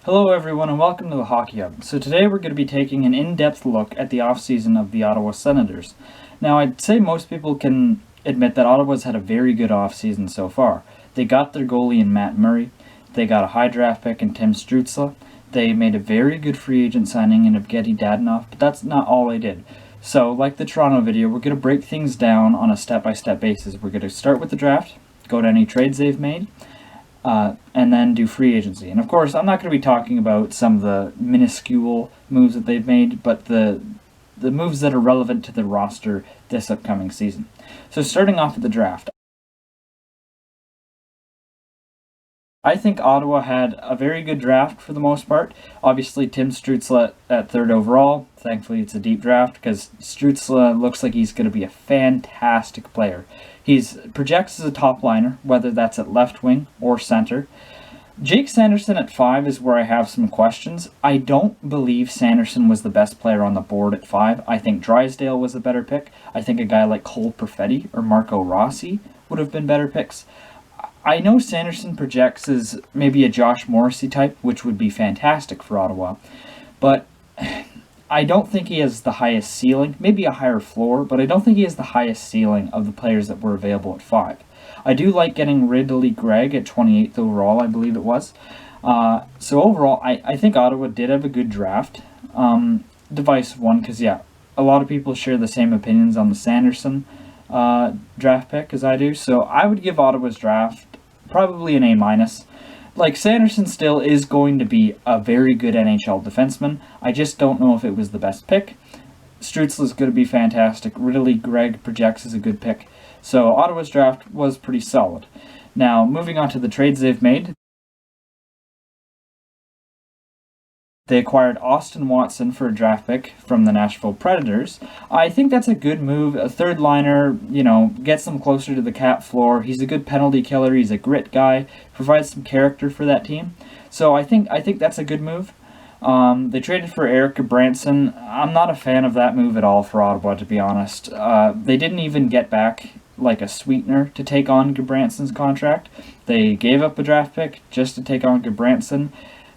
Hello everyone and welcome to the Hockey Hub. So today we're going to be taking an in-depth look at the offseason of the Ottawa Senators. Now I'd say most people can admit that Ottawa's had a very good offseason so far. They got their goalie in Matt Murray, they got a high draft pick in Tim Stützle, they made a very good free agent signing in Evgeny Dadonov, but that's not all they did. So like the Toronto video, we're going to break things down on a step-by-step basis. We're going to start with the draft, go to any trades they've made, and then do free agency. And of course, I'm not going to be talking about some of the minuscule moves that they've made, but the moves that are relevant to the roster this upcoming season. So starting off with the draft, I think Ottawa had a very good draft for the most part. Obviously, Tim Stützle at third overall. Thankfully, it's a deep draft because Stützle looks like he's going to be a fantastic player. He's projects as a top liner, whether that's at left wing or center. Jake Sanderson at 5 is where I have some questions. I don't believe Sanderson was the best player on the board at 5. I think Drysdale was a better pick. I think a guy like Cole Perfetti or Marco Rossi would have been better picks. I know Sanderson projects as maybe a Josh Morrissey type, which would be fantastic for Ottawa, but I don't think he has the highest ceiling, maybe a higher floor, but I don't think he has the highest ceiling of the players that were available at 5. I do like getting Ridley Gregg at 28th overall, I believe it was. So overall, I think Ottawa did have a good draft. Divisive one, because yeah, a lot of people share the same opinions on the Sanderson draft pick as I do, so I would give Ottawa's draft probably an A-. Like, Sanderson still is going to be a very good NHL defenseman. I just don't know if it was the best pick. Stützle is going to be fantastic. Ridley Gregg projects as a good pick. So Ottawa's draft was pretty solid. Now, moving on to the trades they've made. They acquired Austin Watson for a draft pick from the Nashville Predators. I think that's a good move. A third liner, gets them closer to the cap floor. He's a good penalty killer. He's a grit guy. Provides some character for that team. So I think that's a good move. They traded for Eric Branson. I'm not a fan of that move at all for Ottawa, to be honest. They didn't even get back like a sweetener to take on Branson's contract. They gave up a draft pick just to take on Branson.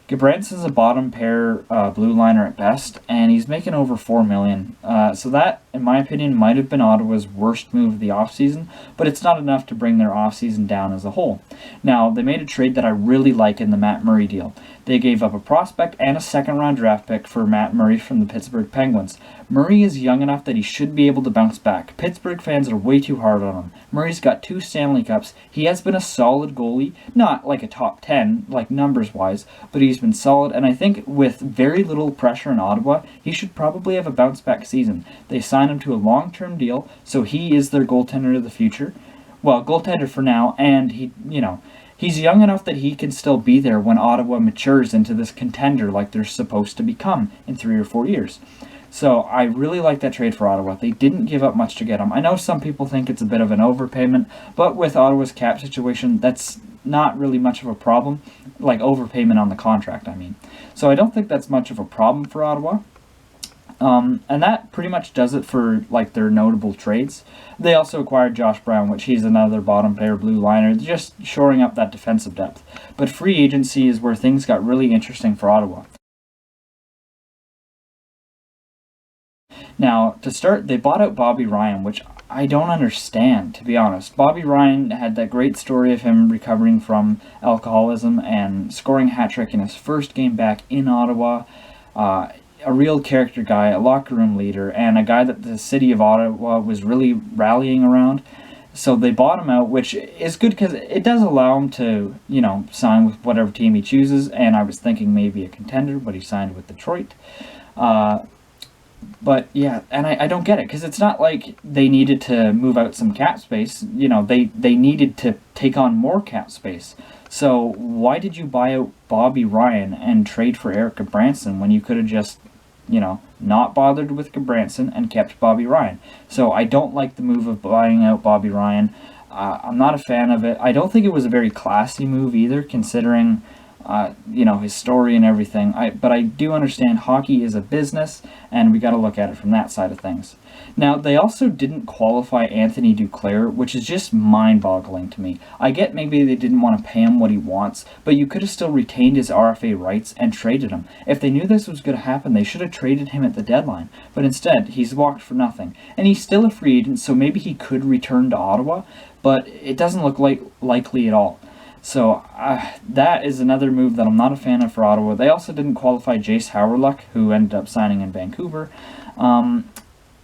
Gudbransson's a bottom pair blue liner at best, and he's making over $4 million. So that, in my opinion, might have been Ottawa's worst move of the offseason, but it's not enough to bring their offseason down as a whole. Now, they made a trade that I really like in the Matt Murray deal. They gave up a prospect and a second-round draft pick for Matt Murray from the Pittsburgh Penguins. Murray is young enough that he should be able to bounce back. Pittsburgh fans are way too hard on him. Murray's got 2 Stanley Cups. He has been a solid goalie, not like a top 10, like numbers-wise, but he's been solid, and I think with very little pressure in Ottawa, he should probably have a bounce-back season. They signed him to a long-term deal, so he is their goaltender of the future. Well, goaltender for now, and he's young enough that he can still be there when Ottawa matures into this contender like they're supposed to become in 3 or 4 years. So I really like that trade for Ottawa. They didn't give up much to get him. I know some people think it's a bit of an overpayment, but with Ottawa's cap situation, that's not really much of a problem. Like overpayment on the contract, I mean. So I don't think that's much of a problem for Ottawa. And that pretty much does it for like their notable trades. They also acquired Josh Brown, which he's another bottom pair blue liner, just shoring up that defensive depth. But free agency is where things got really interesting for Ottawa. Now, to start, they bought out Bobby Ryan, which I don't understand, to be honest. Bobby Ryan had that great story of him recovering from alcoholism and scoring a hat trick in his first game back in Ottawa. A real character guy, a locker room leader, and a guy that the city of Ottawa was really rallying around. So they bought him out, which is good because it does allow him to, sign with whatever team he chooses. And I was thinking maybe a contender, but he signed with Detroit. But yeah, and I don't get it, because it's not like they needed to move out some cap space. They needed to take on more cap space. So why did you buy out Bobby Ryan and trade for Eric Branson when you could have just, not bothered with Branson and kept Bobby Ryan? So I don't like the move of buying out Bobby Ryan. I'm not a fan of it. I don't think it was a very classy move either, considering his story and everything. But I do understand hockey is a business, and we got to look at it from that side of things. Now, they also didn't qualify Anthony Duclair, which is just mind-boggling to me. I get maybe they didn't want to pay him what he wants, but you could have still retained his RFA rights and traded him. If they knew this was going to happen, they should have traded him at the deadline. But instead, he's walked for nothing. And he's still a free agent, so maybe he could return to Ottawa, but it doesn't look likely at all. So that is another move that I'm not a fan of for Ottawa. They also didn't qualify Jace Howerluck, who ended up signing in Vancouver.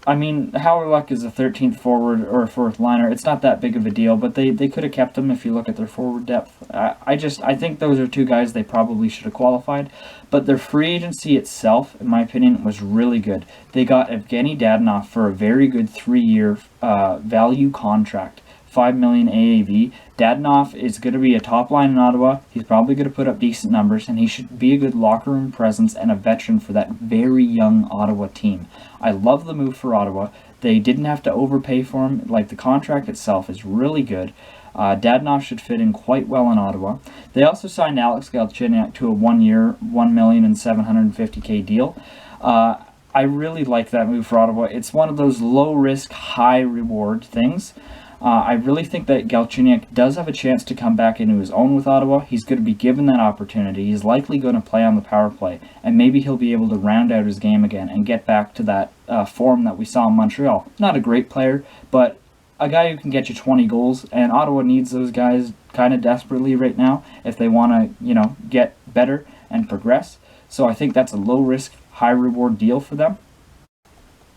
Howerluck is a 13th forward or a 4th liner. It's not that big of a deal, but they could have kept him if you look at their forward depth. I think those are two guys they probably should have qualified. But their free agency itself, in my opinion, was really good. They got Evgeny Dadonov for a very good 3-year value contract. $5 million AAV. Dadonov is going to be a top line in Ottawa. He's probably going to put up decent numbers, and he should be a good locker room presence and a veteran for that very young Ottawa team. I love the move for Ottawa. They didn't have to overpay for him. Like, the contract itself is really good. Dadonov should fit in quite well in Ottawa. They also signed Alex Galchenyuk to a 1-year, $1,750,000 deal. I really like that move for Ottawa. It's one of those low-risk, high-reward things. I really think that Galchenyuk does have a chance to come back into his own with Ottawa. He's going to be given that opportunity. He's likely going to play on the power play, and maybe he'll be able to round out his game again and get back to that form that we saw in Montreal. Not a great player, but a guy who can get you 20 goals, and Ottawa needs those guys kind of desperately right now if they want to, get better and progress. So I think that's a low-risk, high-reward deal for them.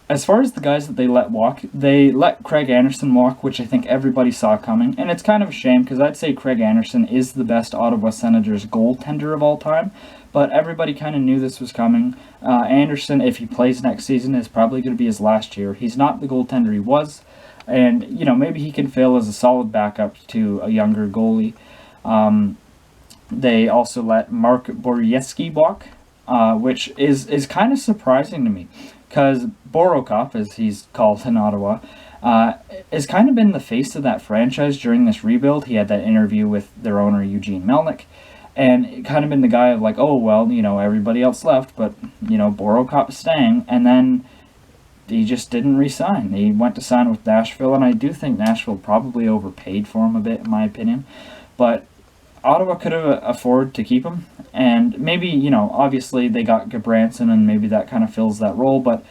As far as the guys that they let walk, they let Craig Anderson walk, which I think everybody saw coming. And it's kind of a shame because I'd say Craig Anderson is the best Ottawa Senators goaltender of all time. But everybody kind of knew this was coming. Anderson, if he plays next season, is probably going to be his last year. He's not the goaltender he was. And, maybe he can fail as a solid backup to a younger goalie. They also let Mark Borieski walk, which is kind of surprising to me. Because Borokop, as he's called in Ottawa, has kind of been the face of that franchise during this rebuild. He had that interview with their owner, Eugene Melnyk, and kind of been the guy of like, oh, well, everybody else left, but, Borokop's staying, and then he just didn't re-sign. He went to sign with Nashville, and I do think Nashville probably overpaid for him a bit, in my opinion, but Ottawa could have afforded to keep him, and maybe, obviously they got Gabranson, and maybe that kind of fills that role, but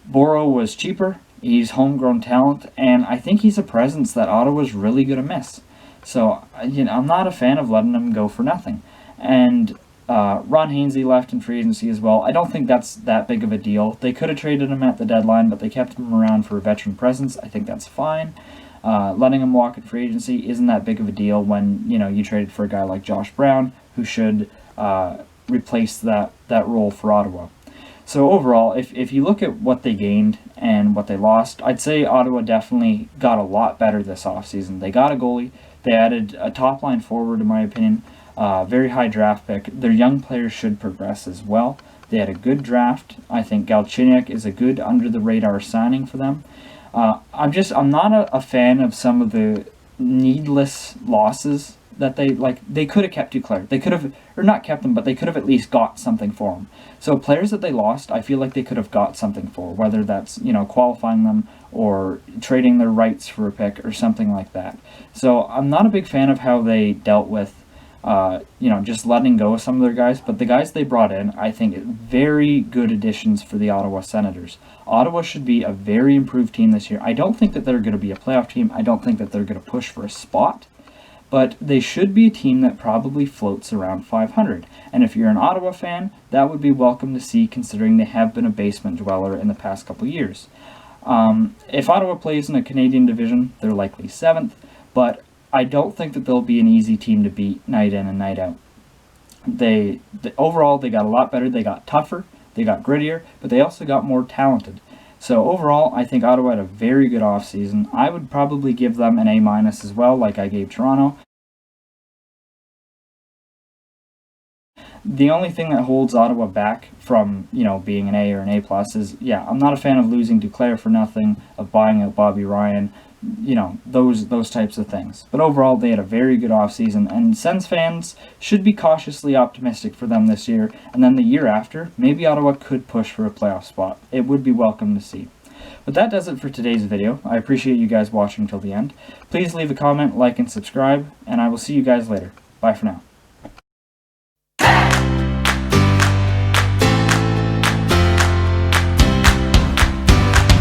Boro was cheaper, he's homegrown talent, and I think he's a presence that Ottawa's really going to miss. So, I'm not a fan of letting him go for nothing. And Ron Hainsey left in free agency as well. I don't think that's that big of a deal. They could have traded him at the deadline, but they kept him around for a veteran presence. I think that's fine. Letting him walk in free agency isn't that big of a deal when, you traded for a guy like Josh Brown, who should replace that role for Ottawa. So overall, if you look at what they gained and what they lost, I'd say Ottawa definitely got a lot better this offseason. They got a goalie. They added a top-line forward, in my opinion, very high draft pick. Their young players should progress as well. They had a good draft. I think Galchenyuk is a good under-the-radar signing for them. I'm not a fan of some of the needless losses that they could have kept Duclair. They could have, or not kept them, but they could have at least got something for him. So players that they lost, I feel like they could have got something for, whether that's, qualifying them or trading their rights for a pick or something like that. So I'm not a big fan of how they dealt with, just letting go of some of their guys, but the guys they brought in, I think, very good additions for the Ottawa Senators. Ottawa should be a very improved team this year. I don't think that they're going to be a playoff team. I don't think that they're going to push for a spot, but they should be a team that probably floats around 500. And if you're an Ottawa fan, that would be welcome to see, considering they have been a basement dweller in the past couple years. If Ottawa plays in a Canadian division, they're likely 7th, but I don't think that they'll be an easy team to beat night in and night out. Overall, they got a lot better. They got tougher, they got grittier, but they also got more talented. So overall, I think Ottawa had a very good offseason. I would probably give them an A- as well, like I gave Toronto. The only thing that holds Ottawa back from, being an A or an A+ is, I'm not a fan of losing Duclair for nothing, of buying out Bobby Ryan, those types of things. But overall, they had a very good offseason, and Sens fans should be cautiously optimistic for them this year, and then the year after, maybe Ottawa could push for a playoff spot. It would be welcome to see. But that does it for today's video. I appreciate you guys watching till the end. Please leave a comment, like, and subscribe, and I will see you guys later. Bye for now.